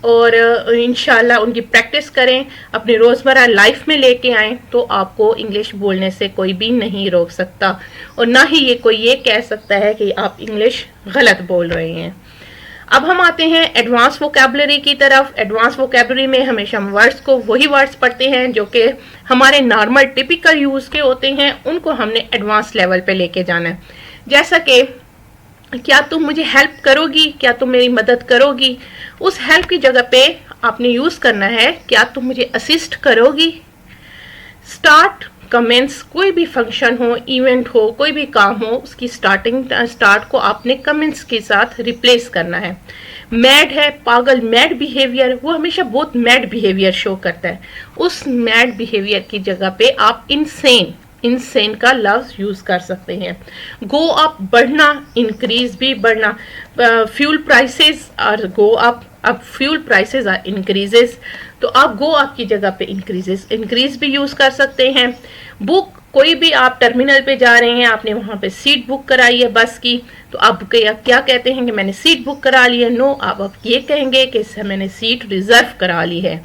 اور انشاءاللہ ان کی پریکٹس کریں، اپنی روزمرہ لائف میں لے کے آئیں، تو آپ کو انگلش بولنے سے کوئی بھی نہیں روک سکتا، اور نہ ہی یہ کہہ سکتا ہے کہ آپ انگلش غلط بول رہے ہیں۔ اب ہم آتے ہیں ایڈوانس ووکیبلری کی طرف۔ ایڈوانس ووکیبلری میں ہمیشہ ہم وہی ورڈز پڑھتے ہیں جو کہ ہمارے نارمل ٹپیکل یوز کے ہوتے ہیں، ان کو ہم نے ایڈوانس لیول پہ لے کے جانا ہے۔ جیسا کہ کیا تم مجھے ہیلپ کرو گی، کیا تم میری مدد کرو گی، اس ہیلپ کی جگہ پہ آپ نے یوز کرنا ہے کیا تم مجھے اسسٹ کرو گی۔ سٹارٹ، کمنس، کوئی بھی فنکشن ہو، ایونٹ ہو، کوئی بھی کام ہو، اس کی سٹارٹ کو آپ نے کمنس کے ساتھ ریپلیس کرنا ہے۔ میڈ ہے، پاگل، میڈ بیہیویئر، وہ ہمیشہ بہت میڈ بیہیویئر شو کرتا ہے، اس میڈ بیہیویئر کی جگہ پہ آپ انسین کا لفظ یوز کر سکتے ہیں۔ گو اپ، بڑھنا، انکریز بھی بڑھنا، فیول پرائسز اور گو اپ، اب فیول پرائسز آر انکریزز، تو آپ گو اپ کی جگہ پہ انکریز بھی یوز کر سکتے ہیں۔ بک، کوئی بھی آپ ٹرمینل پہ جا رہے ہیں، آپ نے وہاں پہ سیٹ بک کرائی ہے بس کی، تو آپ کیا کہتے ہیں کہ میں نے سیٹ بک کرا لی ہے؟ نو، آپ یہ کہیں گے کہ میں نے سیٹ ریزرو کرا لی ہے۔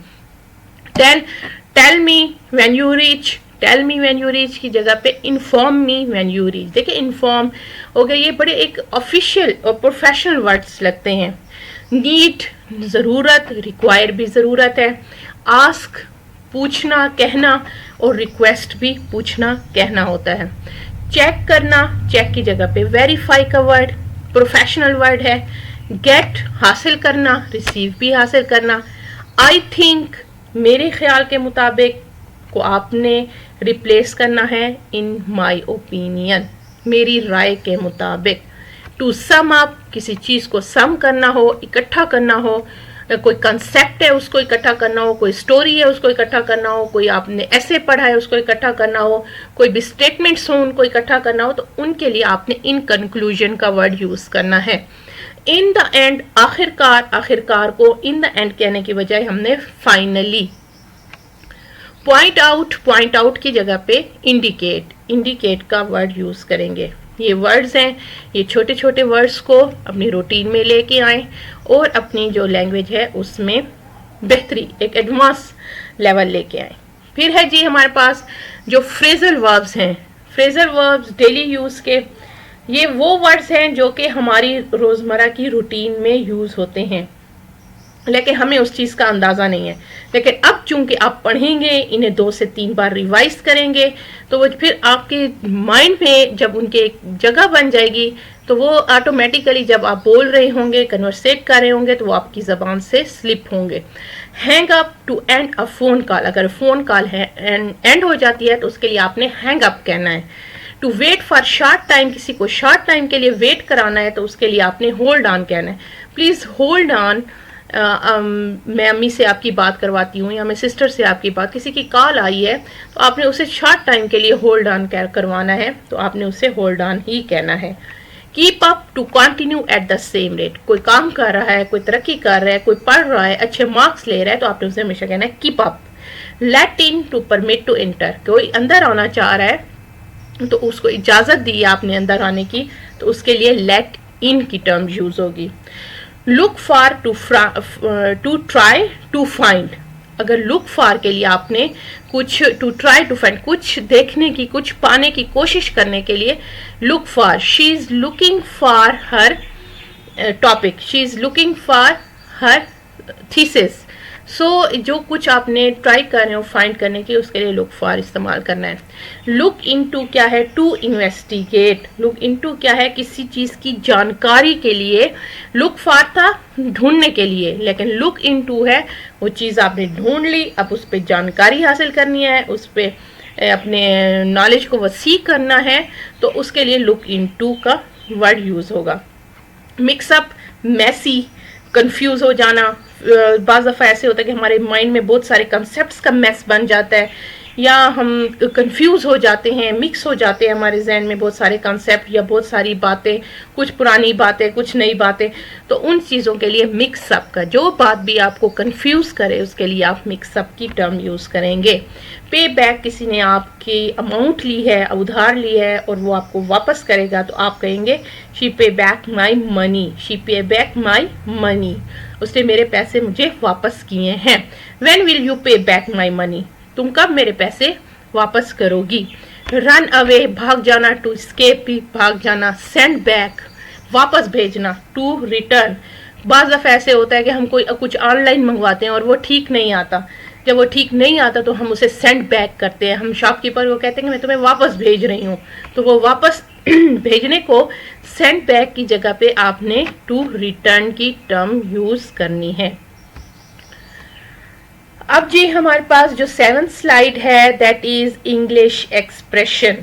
Tell me when you reach, tell me when you reach کی جگہ پہ inform me when you reach. دیکھیں انفارم ہو گیا، یہ بڑے ایک آفیشیل اور پروفیشنل ورڈز لگتے ہیں۔ نیڈ، ضرورت، ریکوائر بھی ضرورت ہے۔ آسک، پوچھنا، کہنا، اور ریکویسٹ بھی پوچھنا کہنا ہوتا ہے۔ چیک کرنا، چیک کی جگہ پہ ویریفائی کا ورڈ پروفیشنل ورڈ ہے۔ گیٹ، حاصل کرنا، ریسیو بھی حاصل کرنا۔ آئی تھنک، میرے خیال کے مطابق کو آپ نے ریپلیس کرنا ہے ان مائی اوپینین، میری رائے کے مطابق۔ ٹو سم اپ، کسی چیز کو سم کرنا ہو، اکٹھا کرنا ہو، کوئی کنسیپٹ ہے اس کو اکٹھا کرنا ہو، کوئی سٹوری ہے اس کو اکٹھا کرنا ہو، کوئی آپ نے ایسے پڑھا ہے اس کو اکٹھا کرنا ہو، کوئی بھی اسٹیٹمنٹس ہوں ان کو اکٹھا کرنا ہو، تو ان کے لیے آپ نے ان کنکلوژن کا ورڈ یوز کرنا ہے۔ ان دا اینڈ، آخرکار کو ان دا اینڈ کہنے کی بجائے ہم نے فائنلی۔ پوائنٹ آؤٹ کی جگہ پہ انڈیکیٹ کا ورڈ یوز کریں گے۔ یہ ورڈز ہیں، یہ چھوٹے چھوٹے ورڈز کو اپنی روٹین میں لے کے آئیں اور اپنی جو لینگویج ہے اس میں بہتری، ایک ایڈوانس لیول لے کے آئیں۔ پھر ہے جی ہمارے پاس جو فریزل وربز ہیں، فریزل وربز ڈیلی یوز کے، یہ وہ ورڈز ہیں جو کہ ہماری روزمرہ کی روٹین میں یوز ہوتے ہیں، لیکن ہمیں اس چیز کا اندازہ نہیں ہے۔ لیکن اب چونکہ آپ پڑھیں گے، انہیں 2 سے 3 بار ریوائز کریں گے، تو وہ پھر آپ کے مائنڈ میں جب ان کے ایک جگہ بن جائے گی، تو وہ آٹومیٹیکلی جب آپ بول رہے ہوں گے، کنورسیٹ کر رہے ہوں گے، تو وہ آپ کی زبان سے سلپ ہوں گے۔ Hang up, to end a phone call, اگر فون کال اینڈ ہو جاتی ہے تو اس کے لیے آپ نے ہینگ اپ کہنا ہے۔ To wait for short time, کسی کو شارٹ ٹائم کے لیے ویٹ کرانا ہے تو اس کے لیے آپ نے ہولڈ آن کہنا ہے۔ پلیز ہولڈ آن، میں امی سے آپ کی بات کرواتی ہوں یا میں سسٹر سے آپ کی بات، کسی کی کال آئی ہے تو آپ نے اسے شارٹ ٹائم کے لیے ہولڈ آن کروانا ہے، تو آپ نے اسے ہولڈ آن ہی کہنا ہے۔ Keep up, to continue at the same rate, کوئی کام کر رہا ہے، کوئی ترقی کر رہا ہے، کوئی پڑھ رہا ہے، اچھے مارکس لے رہا ہے، تو آپ نے اسے ہمیشہ کہنا ہے keep up. Let in, to permit to enter, کوئی اندر آنا چاہ رہا ہے تو اس کو اجازت دی آپ نے اندر آنے کی، تو اس کے لیے لیٹ ان کی ٹرم یوز ہوگی۔ Look for, to try to find, اگر لک فار کے لیے آپ نے کچھ، ٹو ٹرائی ٹو فائنڈ، کچھ دیکھنے کی، کچھ پانے کی کوشش کرنے کے لیے look for. She is looking for her topic, she is looking for her thesis. So جو کچھ آپ نے ٹرائی کر رہے ہو فائنڈ کرنے کی، اس کے لیے لک فار استعمال کرنا ہے۔ لک انٹو کیا ہے؟ To investigate. لک انٹو کیا ہے؟ کسی چیز کی جانکاری کے لیے۔ لک فار تھا ڈھونڈنے کے لیے، لیکن لک انٹو ہے وہ چیز آپ نے ڈھونڈ لی، اب اس پہ جانکاری حاصل کرنی ہے، اس پہ اپنے نالج کو وسیع کرنا ہے، تو اس کے لیے لک انٹو کا ورڈ یوز ہوگا۔ مکس اپ، میسی، کنفیوز ہو جانا، بعض دفعہ ایسے ہوتا ہے کہ ہمارے مائنڈ میں بہت سارے کنسیپٹس کا میس بن جاتا ہے، یا ہم کنفیوز ہو جاتے ہیں, مکس ہو جاتے ہیں ہمارے ذہن میں بہت سارے کنسیپٹ یا بہت ساری باتیں, کچھ پرانی باتیں کچھ نئی باتیں, تو ان چیزوں کے لیے مکس اپ کا, جو بات بھی آپ کو کنفیوز کرے اس کے لیے آپ مکس اپ کی ٹرم یوز کریں گے. پے بیک, کسی نے آپ کی اماؤنٹ لی ہے, ادھار لی ہے اور وہ آپ کو واپس کرے گا تو آپ کہیں گے شی پے back my money, she pay back my منی, اس نے میرے پیسے مجھے واپس کیے ہیں. When will you pay back my money, تم کب میرے پیسے واپس کرو گی. رن اوے, بھاگ جانا, ٹو اسکیپ, بھاگ جانا. سینڈ بیک, واپس بھیجنا. ٹو ریٹرن, بعض دفعہ ایسے ہوتا ہے کہ ہم کوئی کچھ آن لائن منگواتے ہیں اور وہ ٹھیک نہیں آتا, جب وہ ٹھیک نہیں آتا تو ہم اسے سینڈ بیک کرتے ہیں, ہم شاپ کیپر کو کہتے ہیں کہ میں تمہیں واپس بھیج رہی ہوں, تو وہ واپس بھیجنے کو سینڈ بیک کی جگہ پہ آپ نے ٹو ریٹرن کی ٹرم یوز کرنی ہے. اب جی ہمارے پاس جو 7th سلائیڈ ہے that is English expression.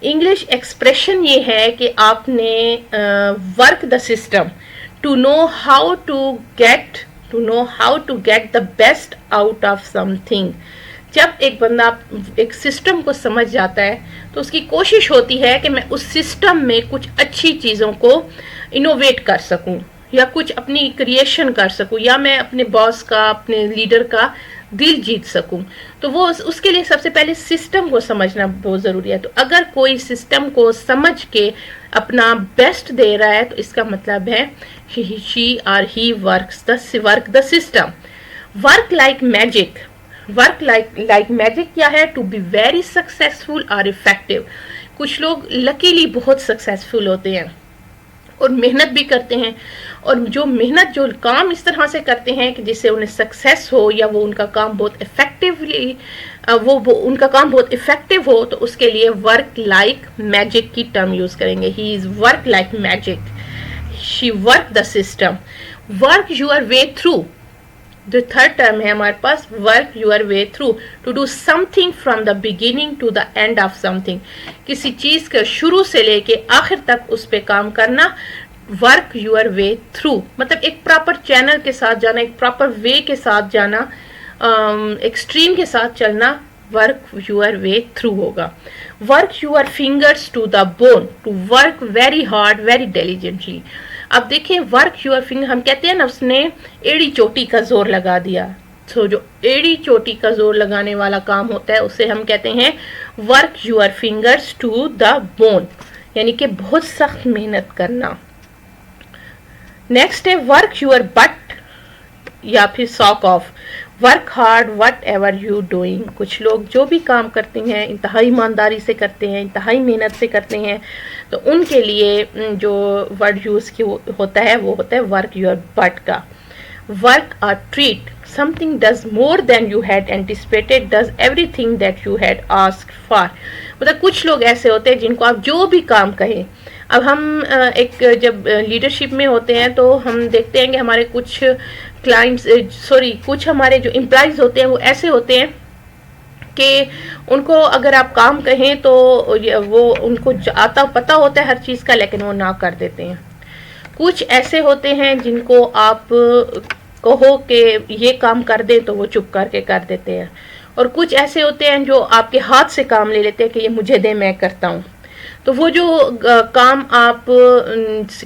English expression یہ ہے کہ آپ نے work the system to know how to get the best out of something. جب ایک بندہ ایک سسٹم کو سمجھ جاتا ہے تو اس کی کوشش ہوتی ہے کہ میں اس سسٹم میں کچھ اچھی چیزوں کو انوویٹ کر سکوں, یا کچھ اپنی کریشن کر سکوں, یا میں اپنے باس کا, اپنے لیڈر کا دل جیت سکوں. تو وہ اس کے لیے سب سے پہلے سسٹم کو سمجھنا بہت ضروری ہے. تو اگر کوئی سسٹم کو سمجھ کے اپنا بیسٹ دے رہا ہے تو اس کا مطلب ہے she or he work the system. Work like magic. Work like magic کیا ہے؟ ٹو بی ویری سکسیسفل اور افیکٹو. کچھ لوگ لکیلی بہت سکسیسفل ہوتے ہیں اور محنت بھی کرتے ہیں, اور جو کام اس طرح سے کرتے ہیں کہ جس سے انہیں سکسیس ہو, یا وہ ان کا کام بہت افیکٹولی ان کا کام بہت افیکٹو ہو, تو اس کے لیے ورک لائک میجک کی ٹرم یوز کریں گے. He is work like magic, she work the system. Work your way through. جو تھرڈ ٹرم ہے ہمارے پاس, work your way through, to do something from the beginning to the end of something. کسی چیز کا شروع سے لے کے آخر تک اس پہ کام کرنا. ورک یور وے تھرو مطلب ایک پراپر چینل کے ساتھ جانا, ایک پراپر وے کے ساتھ جانا, ایکسٹریم کے ساتھ چلنا. ورک یور وے تھرو ہوگا. Work your fingers to the bone, to work very hard very diligently. اب دیکھیں ورک یور فنگر, ہم کہتے ہیں نا اس نے ایڑی چوٹی کا زور لگا دیا. جو ایڑی چوٹی کا زور لگانے والا کام ہوتا ہے اسے ہم کہتے ہیں work your fingers to the bone, یعنی کہ بہت سخت محنت کرنا. نیکسٹ ہے ورک یور بٹ یا پھر ساک of. Work hard what ever you doing. کچھ لوگ جو بھی کام کرتے ہیں انتہائی ایمانداری سے کرتے ہیں, انتہائی محنت سے کرتے ہیں, تو ان کے لیے جو ورڈ یوز ہوتا ہے وہ ہوتا ہے ورک یور بٹ کا. ورک اور treat. something does more than you had anticipated, does everything that you had asked for. مطلب کچھ لوگ ایسے ہوتے ہیں جن کو آپ جو بھی کام کہیں. اب ہم ایک جب لیڈرشپ میں ہوتے ہیں تو ہم دیکھتے ہیں کہ ہمارے کچھ کچھ ہمارے جو امپلائیز ہوتے ہیں وہ ایسے ہوتے ہیں کہ ان کو اگر آپ کام کہیں تو وہ ان کو پتہ ہوتا ہے ہر چیز کا, لیکن وہ نہ کر دیتے ہیں. کچھ ایسے ہوتے ہیں جن کو آپ کہو کہ یہ کام کر دیں تو وہ چپ کر کے کر دیتے ہیں, اور کچھ ایسے ہوتے ہیں جو آپ کے ہاتھ سے کام لے لیتے ہیں کہ یہ مجھے دے میں کرتا ہوں. تو وہ جو کام آپ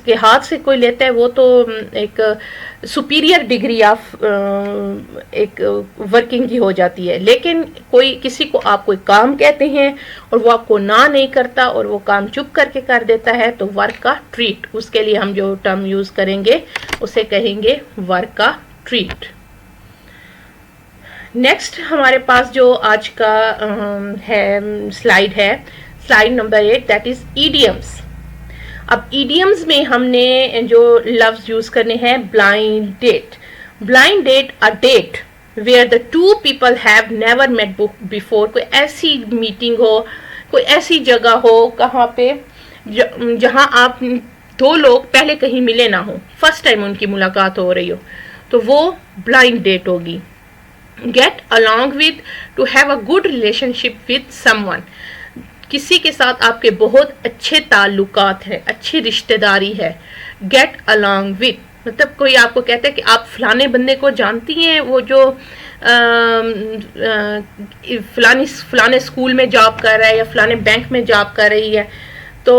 کے ہاتھ سے کوئی لیتا ہے وہ تو ایک سپیریئر ڈگری آف ایک ورکنگ کی ہو جاتی ہے, لیکن کسی کو آپ کوئی کام کہتے ہیں اور وہ آپ کو نہ نہیں کرتا اور وہ کام چپ کر کے کر دیتا ہے, تو ورک کا ٹریٹ. اس کے لیے ہم جو ٹرم یوز کریں گے اسے کہیں گے ورک کا ٹریٹ. نیکسٹ ہمارے پاس جو آج کا ہے سلائیڈ ہے, slide number 8, that is idioms. اب ایڈیمز میں ہم نے جو لفظ یوز کرنے ہیں blind date. Blind date a date where the two people have never met before. کوئی ایسی میٹنگ ہو, کوئی ایسی جگہ ہو کہاں پہ جہاں آپ دو لوگ پہلے کہیں ملے نہ ہوں, فرسٹ ٹائم ان کی ملاقات ہو رہی ہو, تو وہ بلائنڈ ڈیٹ ہوگی. get along with, to have a good relationship with someone. کسی کے ساتھ آپ کے بہت اچھے تعلقات ہیں, اچھی رشتہ داری ہے. get along with مطلب کوئی آپ کو کہتا ہے کہ آپ فلانے بندے کو جانتی ہیں, وہ جو فلانے اسکول میں جاب کر رہا ہے یا فلانے بینک میں جاب کر رہی ہے، تو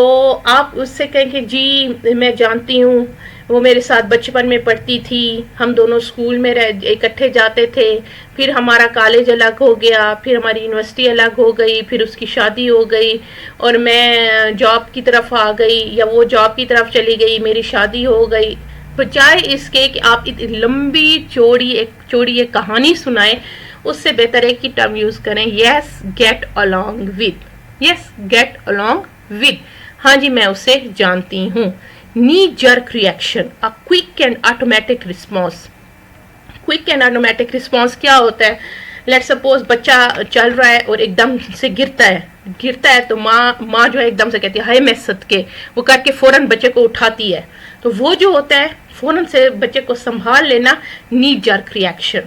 آپ اس سے کہیں کہ جی میں جانتی ہوں، وہ میرے ساتھ بچپن میں پڑھتی تھی، ہم دونوں اسکول میں اکٹھے جاتے تھے، پھر ہمارا کالج الگ ہو گیا، پھر ہماری یونیورسٹی الگ ہو گئی، پھر اس کی شادی ہو گئی اور میں جاب کی طرف آ گئی یا وہ جاب کی طرف چلی گئی، میری شادی ہو گئی. بجائے اس کے کہ آپ لمبی چوڑی ایک کہانی سنائیں، اس سے بہتر ہے کہ ٹرم یوز کریں yes get along with. Yes get along with. ہاں جی میں اسے جانتی ہوں. knee jerk reaction, a quick and automatic response. Quick and automatic response کیا ہوتا ہے؟ لیٹ سپوز بچہ چل رہا ہے اور ایک دم سے گرتا ہے تو ماں جو ہے ایک دم سے کہتی ہے ہائے میں صدقے، وہ کر کے فوراً بچے کو اٹھاتی ہے. تو وہ جو ہوتا ہے فوراً سے بچے کو سنبھال لینا نی جرک ریئیکشن.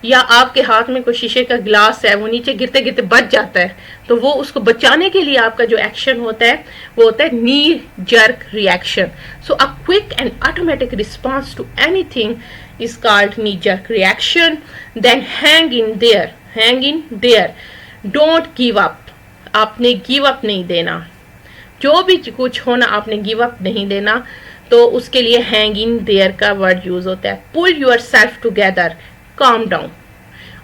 یا آپ کے ہاتھ میں کوئی شیشے کا گلاس ہے، وہ نیچے گرتے گرتے بچ جاتا ہے، تو وہ اس کو بچانے کے لیے آپ کا جو ایکشن ہوتا ہے وہ ہوتا ہے نی jerk reaction. So a quick and automatic response to anything is called knee jerk reaction. Then hang in there. Don't give up. آپ نے گیو اپ نہیں دینا، جو بھی کچھ ہونا آپ نے گیو اپ نہیں دینا. تو اس کے لیے hang in there کا ورڈ یوز ہوتا ہے. pull yourself together, calm down.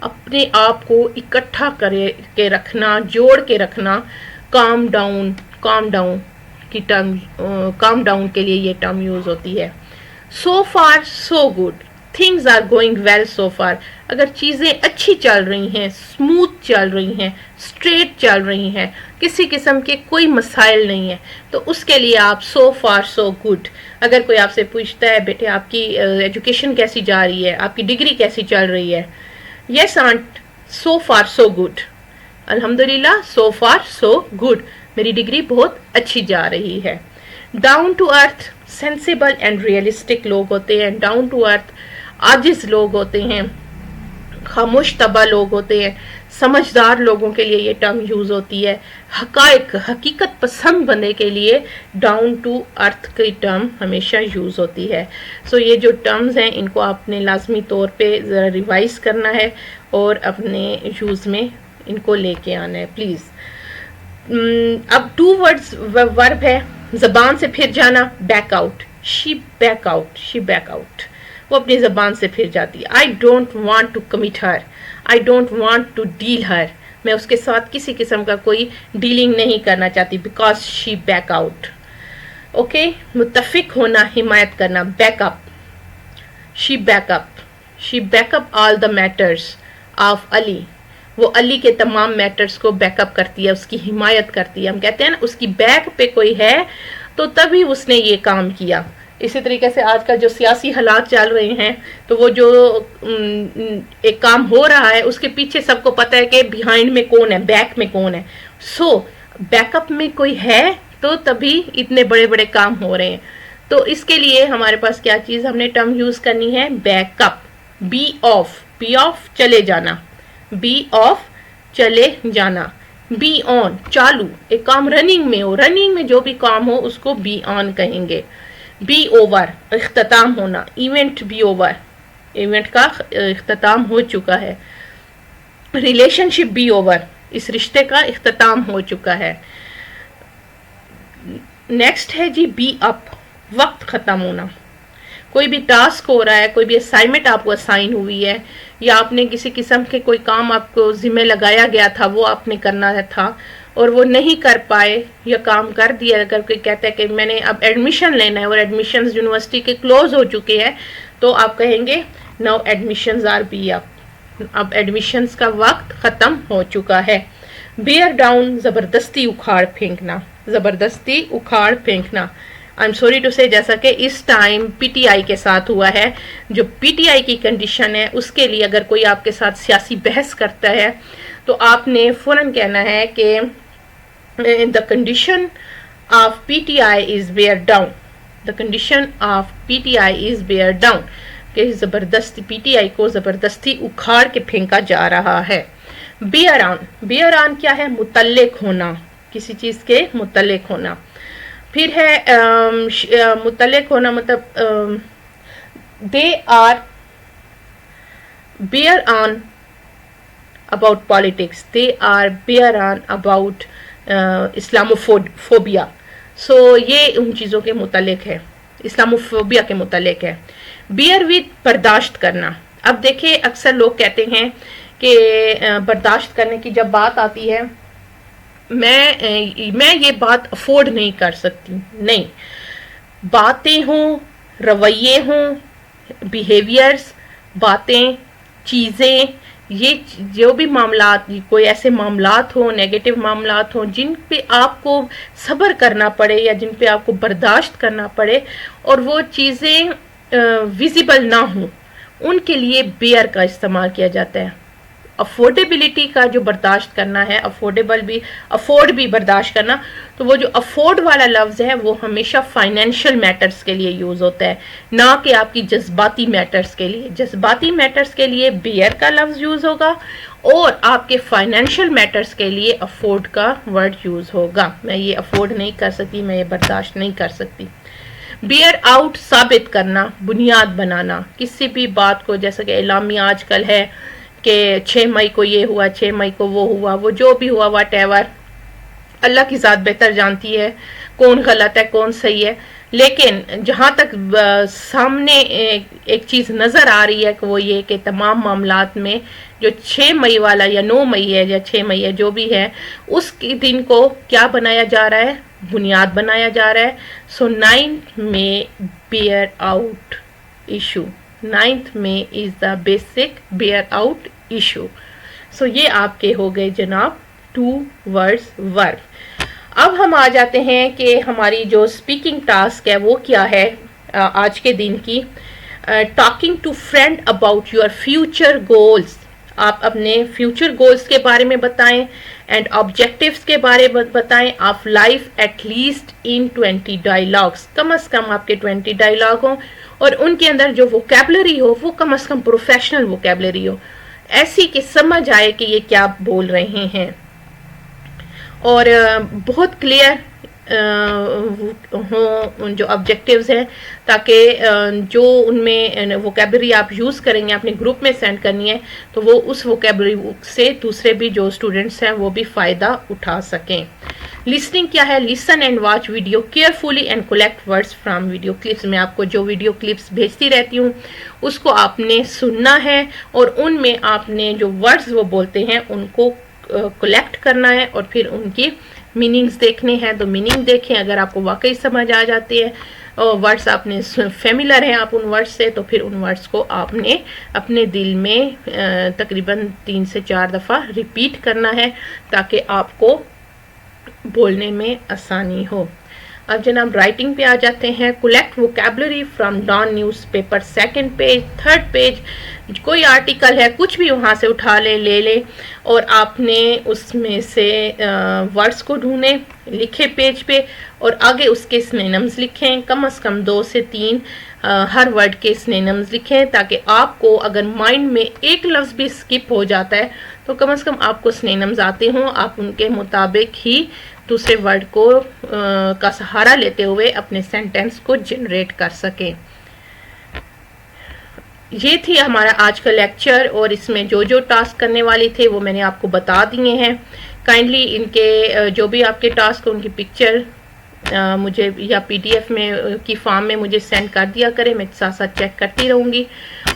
اپنے آپ کو اکٹھا کر کے رکھنا، جوڑ کے رکھنا. calm down کی ٹرم، calm down کے لیے یہ ٹرم یوز ہوتی ہے. so far so good, things are going well so far. اگر چیزیں اچھی چل رہی ہیں، اسموتھ چل رہی ہیں، اسٹریٹ چل رہی ہیں، کسی قسم کے کوئی مسائل نہیں ہیں، تو اس کے لیے آپ so far so good. اگر کوئی آپ سے پوچھتا ہے بیٹے آپ کی ایجوکیشن کیسی جا رہی ہے، آپ کی ڈگری کیسی چل رہی ہے، یس aunt so far so good. الحمدللہ so far so good، میری ڈگری بہت اچھی جا رہی ہے. Down to earth sensible and realistic لوگ ہوتے ہیں، ڈاؤن ٹو ارتھ عاجز لوگ ہوتے ہیں، خاموش طبع لوگ ہوتے ہیں، سمجھدار لوگوں کے لیے یہ ٹرم یوز ہوتی ہے. حقیقت پسند بندے کے لیے ڈاؤن ٹو ارتھ کی ٹرم ہمیشہ یوز ہوتی ہے. سو یہ جو ٹرمز ہیں ان کو آپ نے لازمی طور پہ ذرا ریوائز کرنا ہے اور اپنے یوز میں ان کو لے کے آنا ہے پلیز. اب 2 words ورب ہے. زبان سے پھر جانا بیک آؤٹ. شی بیک آؤٹ. وہ اپنی زبان سے پھر جاتی ہے. I don't want to commit her. I don't want to deal her. میں اس کے ساتھ کسی قسم کا کوئی ڈیلنگ نہیں کرنا چاہتی because she back out. Okay, متفق ہونا، حمایت کرنا، back up. She back up all the matters of Ali. وہ علی کے تمام میٹرز کو بیک اپ کرتی ہے، اس کی حمایت کرتی ہے. ہم کہتے ہیں نا اس کی بیک پہ کوئی ہے تو تبھی اس نے یہ کام کیا. اسی طریقے سے آج کل جو سیاسی حالات چل رہے ہیں تو وہ جو ایک کام ہو رہا ہے اس کے پیچھے سب کو پتہ ہے کہ بیہائنڈ میں کون ہے، بیک میں کون ہے. سو بیک اپ میں کوئی ہے تو تبھی اتنے بڑے بڑے کام ہو رہے ہیں. تو اس کے لیے ہمارے پاس کیا چیز ہم نے ٹرم یوز کرنی ہے؟ Back up. بی آف چلے جانا، بی آف چلے جانا. بی آن چالو، ایک کام رننگ میں ہو، رننگ میں جو بھی کام ہو اس کو بی آن کہیں گے. بی اوور اختتام ہونا، ایونٹ بی اوور، ایونٹ کا اختتام ہو چکا ہے. ریلیشن شپ بی اوور، اس رشتے کا اختتام ہو چکا ہے. نیکسٹ ہے جی بی اپ، وقت ختم ہونا. کوئی بھی ٹاسک ہو رہا ہے، کوئی بھی اسائنمنٹ آپ کو اسائن ہوئی ہے یا آپ نے کسی قسم کے کوئی کام آپ کو ذمہ لگایا گیا تھا وہ آپ نے کرنا تھا اور وہ نہیں کر پائے یا کام کر دیا. اگر کوئی کہتا ہے کہ میں نے اب ایڈمیشن لینا ہے اور ایڈمیشنز یونیورسٹی کے کلوز ہو چکے ہیں تو آپ کہیں گے نو ایڈمیشنز آر بی اپ، اب ایڈمیشنز کا وقت ختم ہو چکا ہے. بیئر ڈاؤن زبردستی اکھاڑ پھینکنا، زبردستی اکھاڑ پھینکنا. I'm sorry to say جیسا کہ اس ٹائم پی ٹی آئی کے ساتھ ہوا ہے، جو پی ٹی آئی کی کنڈیشن ہے اس کے لیے اگر کوئی آپ کے ساتھ سیاسی بحث کرتا ہے تو آپ نے فوراً کہنا ہے کہ the condition of PTI is bear down. The condition of PTI is bear down. کہ زبردستی پی ٹی آئی کو زبردستی اکھاڑ کے پھینکا جا رہا ہے. bear on. bear on کیا ہے؟ متعلق ہونا، کسی چیز کے متعلق ہونا. پھر ہے متعلق ہونا، مطلب they are bear on about politics, they are bare on about Islamophobia. So یہ ان چیزوں کے متعلق ہے, اسلاموفوبیا کے متعلق ہے. بیئر ود برداشت کرنا. اب دیکھیں اکثر لوگ کہتے ہیں کہ برداشت کرنے کی جب بات آتی ہے میں یہ بات افورڈ نہیں کر سکتی. نہیں, باتیں ہوں, رویے ہوں, بیہیویئرز, باتیں, چیزیں, یہ جو بھی معاملات, کوئی ایسے معاملات ہوں, نیگیٹو معاملات ہوں جن پہ آپ کو صبر کرنا پڑے یا جن پہ آپ کو برداشت کرنا پڑے اور وہ چیزیں ویزیبل نہ ہوں, ان کے لیے بیئر کا استعمال کیا جاتا ہے. افورڈیبلٹی کا جو برداشت کرنا ہے, افورڈ بھی برداشت کرنا, تو وہ جو افورڈ والا لفظ ہے وہ ہمیشہ فائنینشیل میٹرز کے لیے یوز ہوتا ہے, نہ کہ آپ کی جذباتی میٹرز کے لیے. جذباتی میٹرز کے لیے بیئر کا لفظ یوز ہوگا اور آپ کے فائنینشیل میٹرز کے لیے افورڈ کا ورڈ یوز ہوگا. میں یہ افورڈ نہیں کر سکتی, میں یہ برداشت نہیں کر سکتی. بیئر آؤٹ, ثابت کرنا, بنیاد بنانا کسی بھی بات کو, جیسا کہ اعلامیہ آج کل ہے کہ 6 مئی کو یہ ہوا, 6 مئی کو وہ ہوا, وہ جو بھی ہوا, واٹ ایور, اللہ کی ذات بہتر جانتی ہے کون غلط ہے کون صحیح ہے. لیکن جہاں تک سامنے ایک چیز نظر آ رہی ہے کہ وہ یہ کہ تمام معاملات میں جو 6 مئی والا یا 9 مئی ہے یا 6 مئی ہے جو بھی ہے, اس دن کو کیا بنایا جا رہا ہے, بنیاد بنایا جا رہا ہے. سو 9th May bear out issue, 9th May is the basic bear out issue. سو یہ آپ کے ہو گئے جناب 2 words verb. اب ہم آ جاتے ہیں کہ ہماری جو اسپیکنگ ٹاسک ہے وہ کیا ہے آج کے دن کی. Talking to friend about your future goals. آپ اپنے فیوچر گولز کے بارے میں بتائیں اینڈ آبجیکٹیوز کے بارے میں بتائیں of life at least in 20 dialogues. کم از کم آپ کے 20 ڈائلاگ ہوں اور ان کے اندر جو ووکیبلری ہو وہ کم از کم پروفیشنل ووکیبلری ہو, ایسی کہ سمجھ آئے کہ یہ کیا بول رہے ہیں, اور بہت کلیئر ہوں جو آبجیکٹیوز ہیں, تاکہ جو ان میں ووکیبلری آپ یوز کریں گے اپنے گروپ میں سینڈ کرنی ہے تو وہ اس ووکیبلری سے دوسرے بھی جو اسٹوڈنٹس ہیں وہ بھی فائدہ اٹھا سکیں. لسننگ کیا ہے؟ Listen and watch video carefully and collect words from video clips. میں آپ کو جو ویڈیو کلپس بھیجتی رہتی ہوں اس کو آپ نے سننا ہے اور ان میں آپ نے جو ورڈز وہ بولتے ہیں ان کو کلیکٹ کرنا ہے اور پھر ان کی میننگز دیکھنے ہیں. تو میننگ دیکھیں, اگر آپ کو واقعی سمجھ آ جاتے ہیں ورڈز, آپ نے فیملر ہیں آپ ان ورڈز سے, تو پھر ان ورڈز کو آپ نے اپنے دل میں تقریباً 3 سے 4 دفعہ ریپیٹ کرنا ہے تاکہ آپ کو بولنے میں آسانی ہو. اب جناب رائٹنگ پہ آ جاتے ہیں. Collect vocabulary from Dawn newspaper, 2nd page, 3rd page, کوئی آرٹیکل ہے کچھ بھی وہاں سے اٹھا لے لے اور آپ نے اس میں سے ورڈز کو ڈھونڈیں, لکھے پیج پہ اور آگے اس کے سنینمز لکھیں, کم از کم 2 سے 3 ہر ورڈ کے سنینمز لکھیں تاکہ آپ کو اگر مائنڈ میں ایک لفظ بھی سکپ ہو جاتا ہے تو کم از کم آپ کو سنینمز آتے ہوں, آپ ان کے مطابق ہی دوسرے ورڈ کو کا سہارا لیتے ہوئے اپنے سینٹینس کو جنریٹ کر سکیں. یہ تھی ہمارا آج کا لیکچر اور اس میں جو ٹاسک کرنے والی تھے وہ میں نے آپ کو بتا دیے ہیں. کائنڈلی ان کے جو بھی آپ کے ٹاسک ان کی پکچر مجھے یا PDF میں کی فارم میں مجھے سینڈ کر دیا کریں, میں ساتھ ساتھ چیک کرتی رہوں گی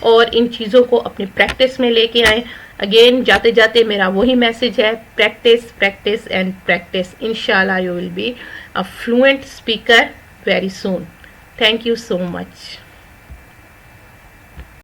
اور ان چیزوں کو اپنی پریکٹس میں لے کے آئیں. اگین جاتے جاتے میرا وہی میسج ہے, پریکٹس اینڈ پریکٹس. انشاءاللہ you will be a fluent speaker very soon. Thank you so much.